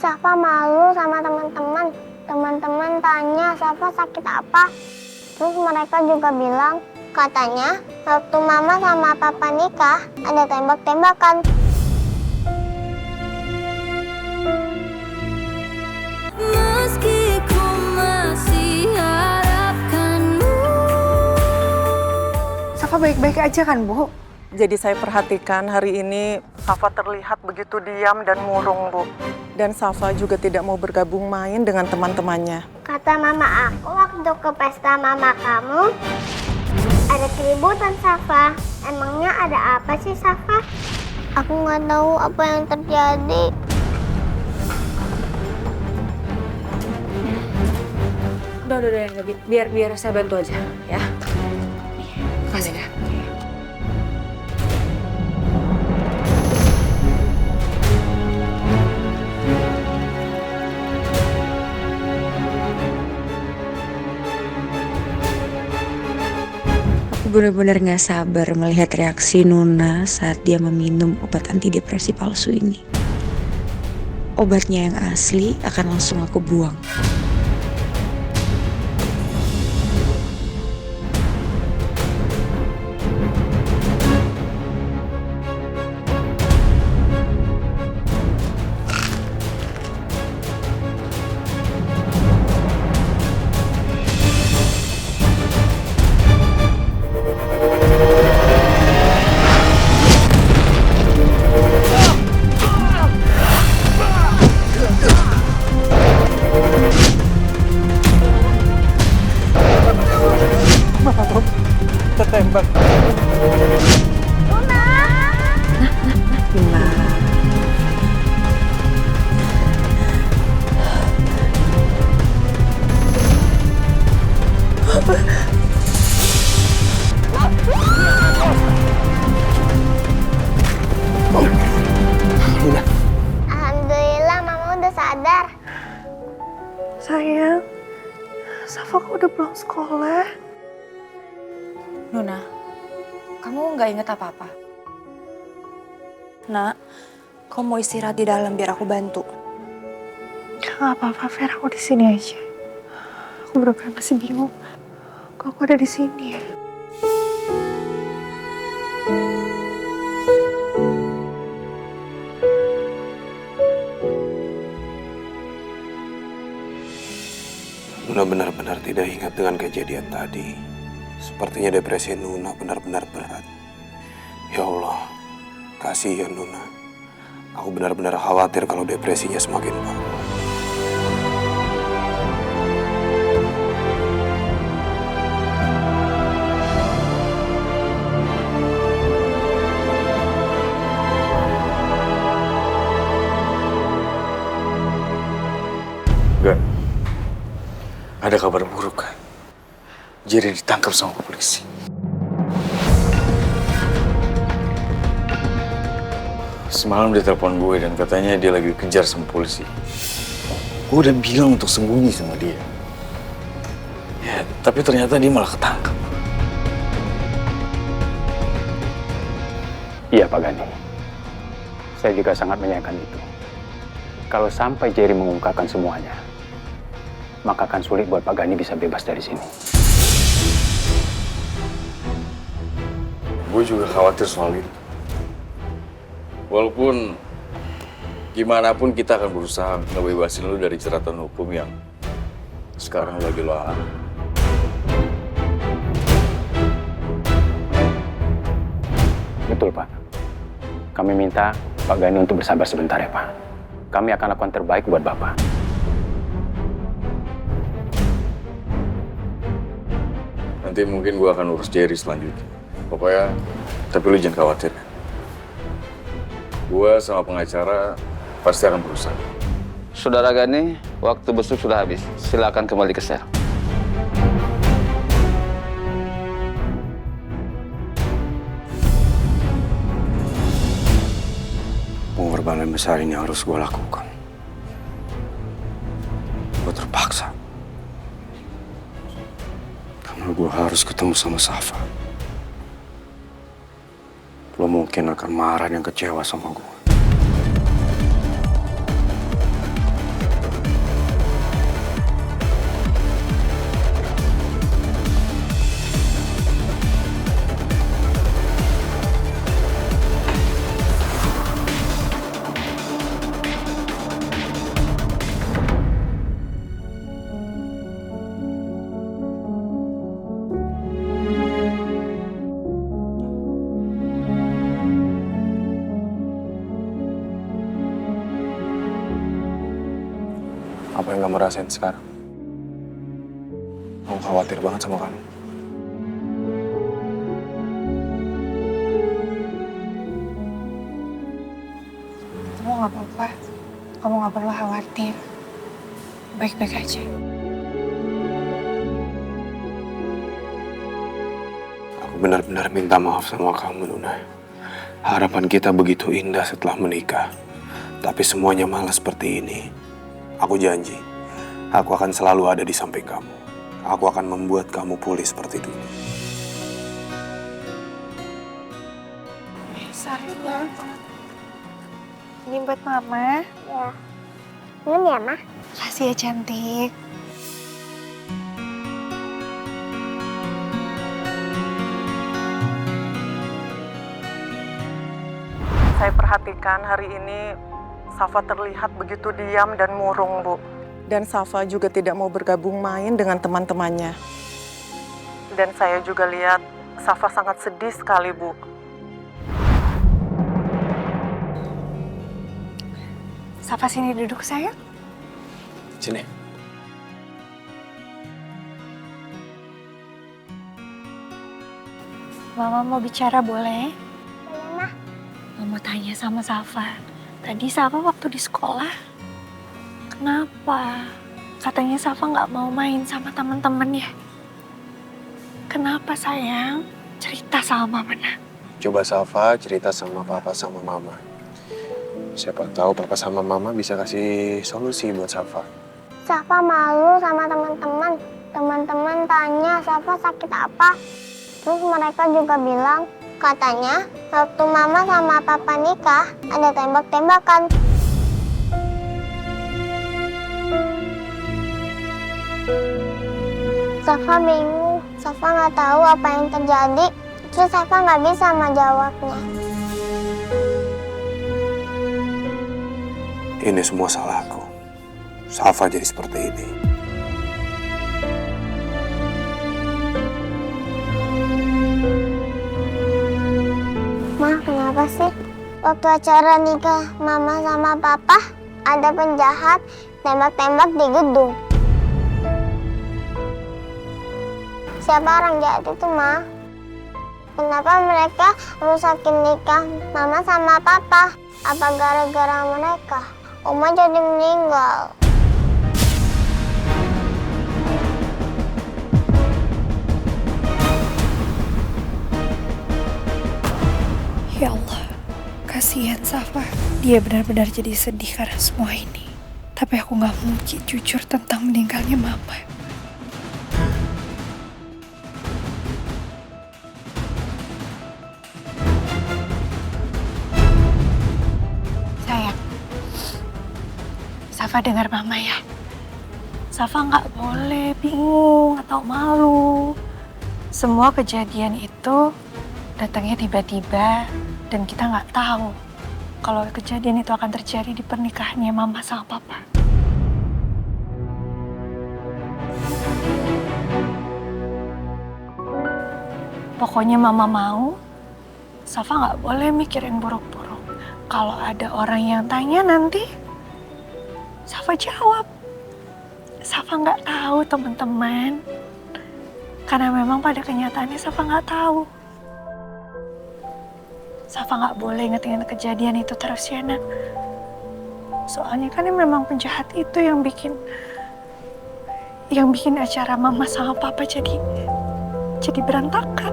Safa malu sama teman-teman. Teman-teman tanya Safa sakit apa. Terus mereka juga bilang, katanya waktu mama sama papa nikah ada tembak-tembakan. Meski ku masih harapkanmu. Safa baik-baik aja kan, Bu? Jadi saya perhatikan hari ini Safa terlihat begitu diam dan murung, Bu. Dan Safa juga tidak mau bergabung main dengan teman-temannya. Kata mama aku waktu ke pesta mama kamu, ada keributan Safa. Emangnya ada apa sih Safa? Aku nggak tahu apa yang terjadi. Udah, biar saya bantu aja, ya. Makasih ya. Aku benar-benar gak sabar melihat reaksi Nuna saat dia meminum obat antidepresi palsu ini. Obatnya yang asli akan langsung aku buang. Tertembak. Alhamdulillah mama udah sadar. Sayang, Safa kok udah pulang sekolah? Nuna, kamu nggak inget apa-apa? Nak, kamu mau istirahat di dalam biar aku bantu. Gak apa-apa, Fer, aku di sini aja. Aku bener-bener masih bingung. Kok aku ada di sini ya? Nuna benar-benar tidak ingat dengan kejadian tadi. Sepertinya depresi Nuna benar-benar berat. Ya Allah, kasihan Nuna. Aku benar-benar khawatir kalau depresinya semakin parah. Enggak. Ada kabar buruk kan? Jerry ditangkap sama polisi. Semalam dia telepon gue dan katanya dia lagi dikejar sama polisi. Gue udah bilang untuk sembunyi sama dia. Ya, tapi ternyata dia malah ketangkap. Iya Pak Gani, saya juga sangat menyayangkan itu. Kalau sampai Jerry mengungkapkan semuanya, maka akan sulit buat Pak Gani bisa bebas dari sini. Gue juga khawatir soal itu. Walaupun gimana pun kita akan berusaha ngebebasin lu dari jeratan hukum yang sekarang lagi lo alami. Betul Pak. Kami minta Pak Gani untuk bersabar sebentar ya Pak. Kami akan lakukan terbaik buat Bapak. Nanti mungkin gue akan urus Jerry selanjutnya. Pokoknya, tapi lu jangan khawatir. Gue sama pengacara pasti akan berusaha. Saudara Gani, waktu besuk sudah habis. Silakan kembali ke sel. Pengorbanan besar ini harus gue lakukan. Gue terpaksa. Karena gue harus ketemu sama Safa. Lo mungkin akan marah dan kecewa sama gue. apa yang kamu rasain sekarang. Aku khawatir banget sama kamu. Kamu nggak apa-apa. Kamu nggak perlu khawatir. Baik-baik aja. Aku benar-benar minta maaf sama kamu, Nuna. Harapan kita begitu indah setelah menikah. Tapi semuanya malah seperti ini. Aku janji, aku akan selalu ada di samping kamu. Aku akan membuat kamu pulih seperti dulu. Sarina, ini buat Mama. Ya. Minum ya, Ma? Kasih ya, cantik. Saya perhatikan hari ini Safa terlihat begitu diam dan murung, Bu. Dan Safa juga tidak mau bergabung main dengan teman-temannya. Dan saya juga lihat Safa sangat sedih sekali, Bu. Safa sini duduk, sayang. Sini. Mama mau bicara, boleh? Boleh, Ma. Mama tanya sama Safa. Tadi Safa waktu di sekolah, kenapa? Katanya Safa nggak mau main sama teman-temannya. Kenapa, sayang? Cerita sama Mama, nak. Coba Safa cerita sama papa sama mama. Siapa tahu papa sama mama bisa kasih solusi buat Safa. Safa malu sama teman-teman. Teman-teman tanya Safa sakit apa. Terus mereka juga bilang, katanya waktu Mama sama Papa nikah ada tembak-tembakan. Safa bingung. Safa nggak tahu apa yang terjadi. Terus Safa nggak bisa menjawabnya. Ini semua salahku. Safa jadi seperti ini. Ma, kenapa sih? Waktu acara nikah Mama sama Papa, ada penjahat tembak-tembak di gedung. Siapa orang jahat itu, Ma? Kenapa mereka rusakin nikah Mama sama Papa? Apa gara-gara mereka Oma jadi meninggal? Ya Allah, kasihan Safa. Dia benar-benar jadi sedih karena semua ini. Tapi aku nggak mungkin jujur tentang meninggalnya Mama. Sayang, Safa dengar Mama ya. Safa nggak boleh bingung atau malu. Semua kejadian itu datangnya tiba-tiba dan kita nggak tahu kalau kejadian itu akan terjadi di pernikahannya Mama sama Papa. Pokoknya Mama mau, Safa nggak boleh mikir yang buruk-buruk. Kalau ada orang yang tanya nanti, Safa jawab. Safa nggak tahu, teman-teman. Karena memang pada kenyataannya Safa nggak tahu. Safa nggak boleh inget-inget kejadian itu terus ya, nak. Soalnya kan memang penjahat itu yang bikin acara Mama sama Papa jadi berantakan.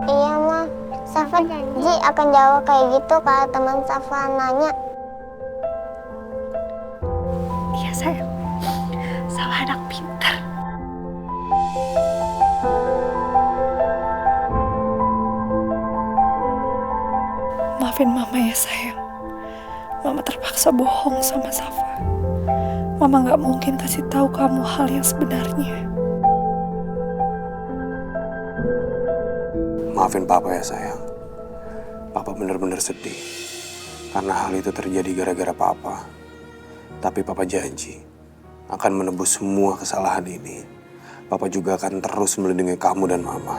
Iya, Ma. Safa janji akan jawab kayak gitu kalau teman Safa nanya. Iya, sayang. Safa anak pintar. Maafin Mama ya, sayang. Mama terpaksa bohong sama Safa. Mama nggak mungkin kasih tahu kamu hal yang sebenarnya. Maafin papa ya sayang. Papa benar-benar sedih. Karena hal itu terjadi gara-gara papa. Tapi papa janji akan menebus semua kesalahan ini. Papa juga akan terus melindungi kamu dan mama.